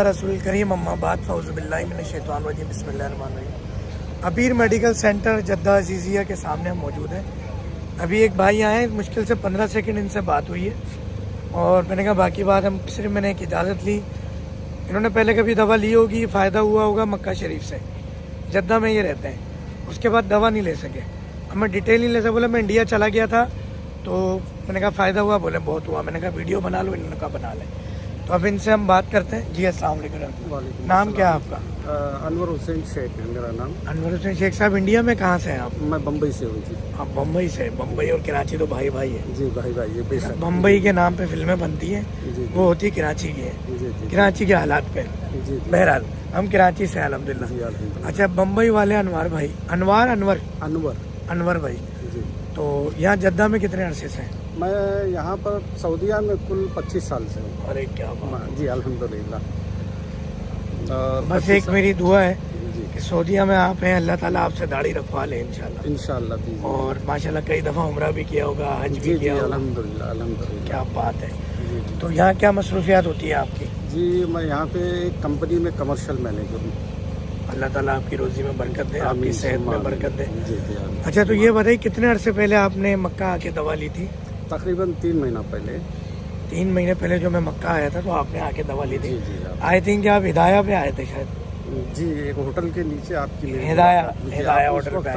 रसूल करीम अम्मा बाद फ़ौज़ुबिल्लाहि मिनश्शैतानिर्रजीम बिस्मिल्लाहिर्रहमानिर्रहीम। अबीर मेडिकल सेंटर जद्दा अजीज़िया के सामने हम मौजूद हैं। अभी एक भाई आए, मुश्किल से 15 सेकंड इनसे बात हुई है और मैंने कहा बाकी बात हम सिर्फ मैंने एक इजाज़त ली। इन्होंने पहले कभी दवा ली होगी, फ़ायदा हुआ होगा मक्का शरीफ से, जद्दा में ये रहते हैं। उसके बाद दवा नहीं ले सके। अब मैं डिटेल नहीं ले सका, बोला मैं इंडिया चला गया था तो मैंने कहा फ़ायदा हुआ, बोले बहुत हुआ। मैंने कहा वीडियो बना लो, इन्होंने कहा बना लें। तो अब इनसे हम बात करते हैं। जी अस्सलाम वालेकुम। नाम क्या है आपका? अनवर हुसैन शेख है मेरा नाम। अनवर हुसैन शेख साहब, इंडिया में कहाँ से हैं आप? मैं बम्बई से हूँ जी। आप बम्बई से? बम्बई और कराची तो भाई भाई है। जी भाई भाई है बेशक। बम्बई के नाम पे फिल्में बनती हैं, वो होती कराची की है, कराची के हालात पे। बहरहाल हम कराची से अल्हम्दुलिल्लाह। अच्छा, बम्बई वाले अनवर भाई, अनवर भाई, तो यहाँ जद्दा में कितने अरसे से हैं? मैं यहाँ पर सऊदीया में कुल 25 साल से हूँ। अरे क्या बात जी, अल्हम्दुलिल्लाह। बस एक मेरी दुआ है कि सऊदीया में आप हैं, अल्लाह ताला आपसे दाढ़ी रखवा ले इंशाल्लाह। और माशाल्लाह कई दफ़ा उम्रा भी किया होगा, हज भी किया होगा। अल्हम्दुलिल्लाह। क्या बात है। तो यहाँ क्या मसरूफियात होती है आपकी? जी, मैं यहाँ पे एक कंपनी में कमर्शियल मैनेजर हूँ। अल्लाह ताला आपकी रोज़ी में बरकत दे, आपकी सेहत में बरकत दे। जी। अच्छा, तो ये बताइए कितने अरसे पहले आपने मक्का आके दवा ली थी? तकरीबन 3 महीना पहले। 3 महीने पहले जो मैं मक्का आया था तो आपने आके दवा ली थी? जी। आई थिंक आप हिदाया पे आए थे शायद। जी, एक होटल के नीचे आपकी हिदाया होटल पे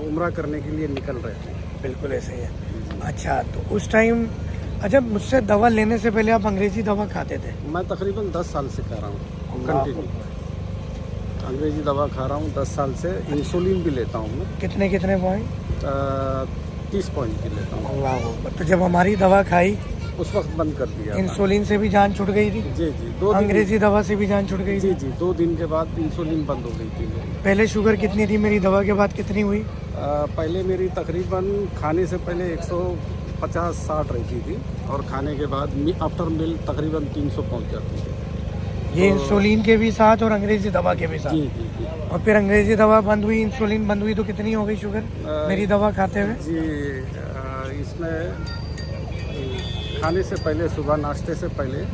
उम्रा करने के लिए निकल रहे थे। बिल्कुल ऐसे ही है। अच्छा, तो उस टाइम, अच्छा मुझसे दवा लेने से पहले आप अंग्रेजी दवा खाते थे? मैं तकरीबन 10 साल से खा रहा हूँ कंटिन्यू। अंग्रेजी दवा खा रहा हूँ 10 साल से। इंसुलिन भी लेता हूँ मैं। कितने पॉइंट? 30 पॉइंट की लेता हूँ। अल्लाह। तो जब हमारी दवा खाई उस वक्त बंद कर दिया। इंसुलिन से भी जान छूट गई थी? जी। अंग्रेजी दवा से भी जान छूट गई? जी। 2 दिन के बाद इंसुलिन बंद हो गई थी। पहले शुगर कितनी थी मेरी दवा के बाद कितनी हुई? पहले मेरी तकरीबन खाने से पहले 150-60 रहती थी और खाने के बाद आफ्टर मील तकरीबन 300 पहुँच जाती थी। ये इंसुलिन के भी साथ और अंग्रेजी दवा के भी साथ? जी। और फिर अंग्रेजी दवा बंद हुई, इंसुलिन बंद हुई, तो कितनी हो गई शुगर मेरी दवा खाते हुए? जी, इसमें खाने से पहले, सुबह नाश्ते से पहले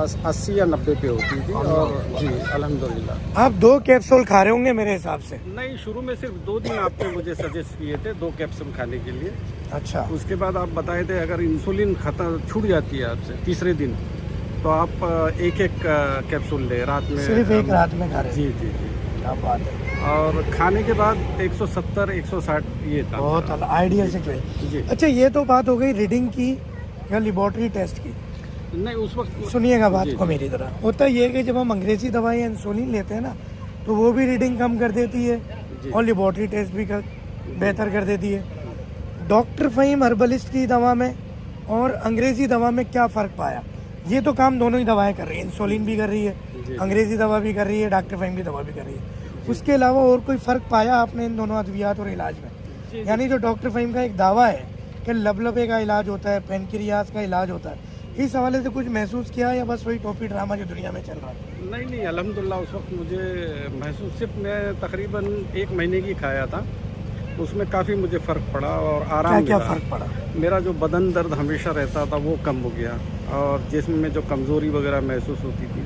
80 या 90 पे होती थी। और जी अल्हम्दुलिल्लाह। आप 2 कैप्सूल खा रहे होंगे मेरे हिसाब से? नहीं, शुरू में सिर्फ 2 दिन आपने मुझे सजेस्ट किए थे 2 कैप्सूल खाने के लिए। अच्छा। उसके बाद आप बताए थे अगर इंसुलिन खत्म छूट जाती है आपसे तीसरे दिन तो आप एक कैप्सूल ले रात में। सिर्फ एक रात में खा रहे? जी। क्या बात है। और खाने के बाद 170-160 ये था। बहुत आइडिया से जी। अच्छा, ये तो बात हो गई रीडिंग की या लेबोरेटरी टेस्ट की। नहीं, उस वक्त सुनिएगा बात को मेरी तरह। होता ये है कि जब हम अंग्रेजी दवाई या इंसुलिन लेते हैं ना तो वो भी रीडिंग कम कर देती है और लेबोरेटरी टेस्ट भी बेहतर कर देती है। डॉक्टर फ़हीम हर्बलिस्ट की दवा में और अंग्रेजी दवा में क्या फ़र्क पाया? ये तो काम दोनों ही दवाएं कर रही है, इंसुलिन भी कर रही है, अंग्रेजी दवा भी कर रही है, डॉक्टर फ़हीम की दवा भी कर रही है। उसके अलावा और कोई फ़र्क पाया आपने इन दोनों अद्वियात और इलाज में? यानी जो डॉक्टर फ़हीम का एक दावा है कि लबलबे का इलाज होता है, पेनक्रियास का इलाज होता है, इस हवाले से कुछ महसूस किया या बस वही टॉपी ड्रामा जो दुनिया में चल रहा है? नहीं, अल्हम्दुलिल्लाह उस वक्त मुझे महसूस, सिर्फ मैं तकरीबन 1 महीने की खाया था, उसमें काफ़ी मुझे फ़र्क पड़ा और आराम। क्या फ़र्क पड़ा? मेरा जो बदन दर्द हमेशा रहता था वो कम हो गया और जिस्म में जो कमज़ोरी वगैरह महसूस होती थी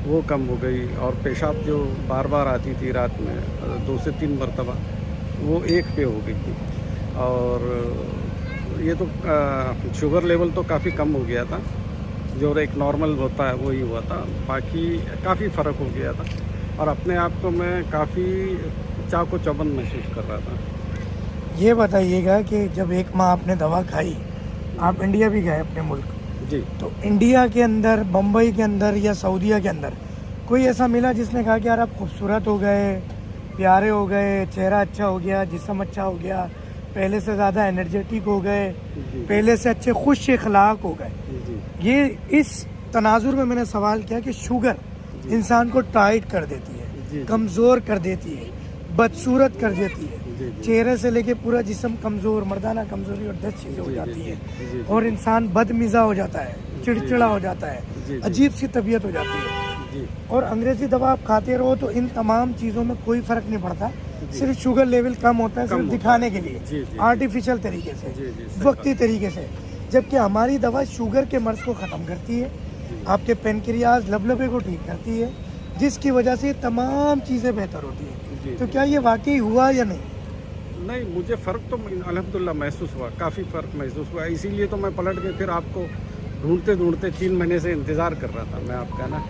वो कम हो गई। और पेशाब जो बार बार आती थी रात में 2 से 3 मरतबा, वो 1 पे हो गई थी। और ये तो शुगर लेवल तो काफ़ी कम हो गया था, जो एक नॉर्मल होता है वही हुआ था। बाकी काफ़ी फ़र्क हो गया था और अपने आप को मैं काफ़ी चाको चौबंद महसूस कर रहा था। ये बताइएगा कि जब 1 माह आपने दवा खाई, आप इंडिया भी गए अपने मुल्क जी, तो इंडिया के अंदर, बम्बई के अंदर या सऊदीया के अंदर कोई ऐसा मिला जिसने कहा कि यार आप खूबसूरत हो गए, प्यारे हो गए, चेहरा अच्छा हो गया, जिस्म अच्छा हो गया, पहले से ज़्यादा एनर्जेटिक हो गए, पहले से अच्छे खुश अखलाक हो गए? ये इस तनाजुर में मैंने सवाल किया कि शुगर जी। इंसान को टाइट कर देती जी, है, जी। कमज़ोर कर देती है, बदसूरत कर देती है। जी, जी। चेहरे से लेके पूरा जिस्म कमज़ोर, मर्दाना कमज़ोरी और 10 चीज़ें हो जी, जाती जी, है। जी, जी। और इंसान बदमिज़ा हो जाता है, चिड़चिड़ा हो जाता जी, है, जी। अजीब सी तबीयत हो जाती है। जी, और अंग्रेज़ी दवा आप खाते रहो तो इन तमाम चीज़ों में कोई फ़र्क नहीं पड़ता। जी। सिर्फ शुगर लेवल कम होता है, कम सिर्फ होता दिखाने है। के लिए, जी, जी, आर्टिफिशियल तरीके से, जी, जी, सही वक्ती बात। तरीके से। जबकि हमारी दवा शुगर के मर्ज़ को ख़त्म करती है, जी। आपके पेनक्रियाज लबलबे को ठीक करती है, जिसकी वजह से तमाम चीज़ें बेहतर होती हैं। जी, तो जी। क्या ये वाकई हुआ या नहीं? नहीं, मुझे फ़र्क तो अल्हम्दुलिल्लाह महसूस हुआ, काफ़ी फ़र्क महसूस हुआ। इसीलिए तो मैं पलट के फिर आपको ढूँढते-ढूँढते 3 महीने से इंतज़ार कर रहा था मैं आपका ना।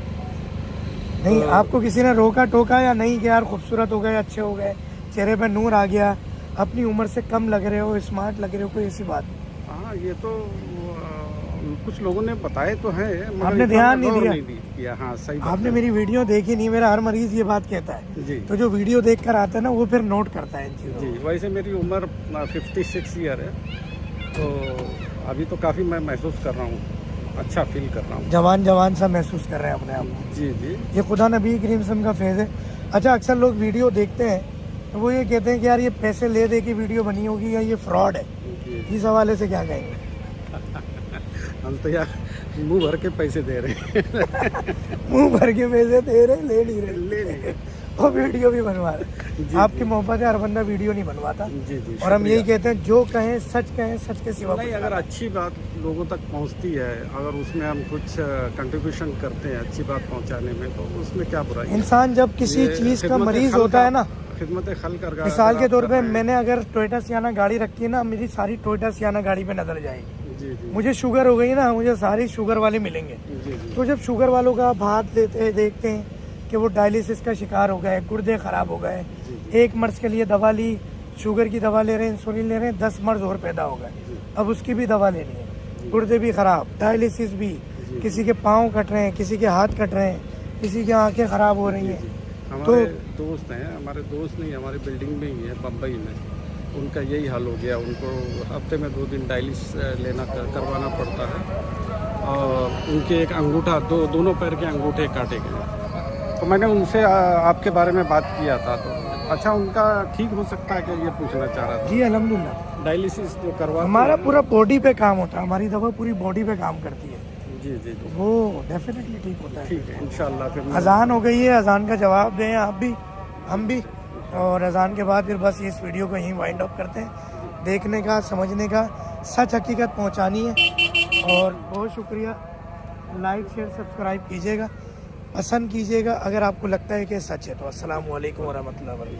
नहीं, तो- आपको किसी ने रोका टोका या नहीं कि यार खूबसूरत हो गए, अच्छे हो गए, चेहरे पे नूर आ गया, अपनी उम्र से कम लग रहे हो, स्मार्ट लग रहे हो, कोई ऐसी बात? हाँ, ये तो कुछ लोगों ने बताए तो हैं, मगर आपने इतना ध्यान नहीं गौर दिया? किया। हाँ, सही बात आपने है। मेरी वीडियो देखी नहीं, मेरा हर मरीज ये बात कहता है। जी, तो जो वीडियो देख कर आता है ना, वो फिर नोट करता है इन चीज़ों जी। को। वैसे मेरी उम्र 56 ईयर है, तो अभी तो काफ़ी मैं महसूस कर रहा हूँ, अच्छा फील कर रहा हूँ। जवान जवान सा महसूस कर रहे हैं अपने आप को। जी, जी। ये खुदा नबी करीम सम का फेज़ है। अच्छा, अक्सर लोग वीडियो देखते हैं तो वो ये कहते हैं कि यार ये पैसे ले दे के वीडियो बनी होगी या ये फ्रॉड है। जी। इस हवाले से क्या कहेंगे? हम तो यार मुँह भर के पैसे दे रहे हैं। मुंह भर के पैसे दे रहे, ले नहीं रहे, ले नहीं। और वीडियो भी बनवा रहे। जी, आपकी जी। मोहब्बत है, हर बंदा वीडियो नहीं बनवाता। जी, जी। और हम यही शुक्रिया। कहते हैं, जो कहें सच के सिवा नहीं, कुछ अगर ना। अच्छी बात लोगों तक पहुंचती है, अगर उसमें हम कुछ कंट्रीब्यूशन करते हैं अच्छी बात पहुंचाने में, तो उसमें क्या बुराई है? इंसान जब किसी ये चीज़ का खिदमत मरीज खल होता का- है ना, खिदमत खल कर मिसाल के आप तौर कर पे रहे हैं। मैंने अगर टोयोटा सियाना गाड़ी रखी है ना, मेरी सारी टोयोटा सियाना गाड़ी पे नजर जाएगी। जी, जी। मुझे शुगर हो गई ना, मुझे सारी शुगर वाले मिलेंगे। जी, जी। तो जब शुगर वालों का आप हाथ लेते हैं, देखते हैं कि वो डायलिसिस का शिकार हो गए, गुर्दे खराब हो गए, जी, जी। एक मर्ज के लिए दवा ली, शुगर की दवा ले रहे हैं, इंसुलिन ले रहे हैं, 10 मर्ज और पैदा हो गए, जी। अब उसकी भी दवा लेनी है, गुर्दे भी खराब, डायलिसिस भी, जी। किसी के पाँव कट रहे हैं, किसी के हाथ कट रहे हैं, किसी की आंखें खराब हो रही जी, हैं। जी। तो हमारे दोस्त हैं, हमारे दोस्त नहीं, हमारी बिल्डिंग में ही है बम्बई में, उनका यही हाल हो गया। उनको हफ्ते में 2 दिन डायलिसिस करवाना पड़ता है, और उनके एक अंगूठा, दोनों पैर के अंगूठे काटे गए। तो मैंने उनसे आपके बारे में बात किया था, तो अच्छा उनका ठीक हो सकता है क्या, ये पूछना चाह रहा था। जी अल्हम्दुलिल्लाह, डायलिसिस जो करवा हमारा पूरा बॉडी पे काम होता है, हमारी दवा पूरी बॉडी पे काम करती है, जी, जी, जी। वो डेफिनेटली ठीक होता है। ठीक है, इंशाल्लाह फिर मैं- अजान हो गई है, अजान का जवाब दें आप भी, हम भी, और अजान के बाद फिर बस इस वीडियो को यहीं वाइंड अप करते हैं। देखने का, समझने का, सच हकीकत पहुंचानी है। और बहुत शुक्रिया, लाइक शेयर सब्सक्राइब कीजिएगा, पसंद कीजिएगा अगर आपको लगता है कि सच है तो। अस्सलाम वालेकुम वरहमतुल्लाहि वबरकातुहू।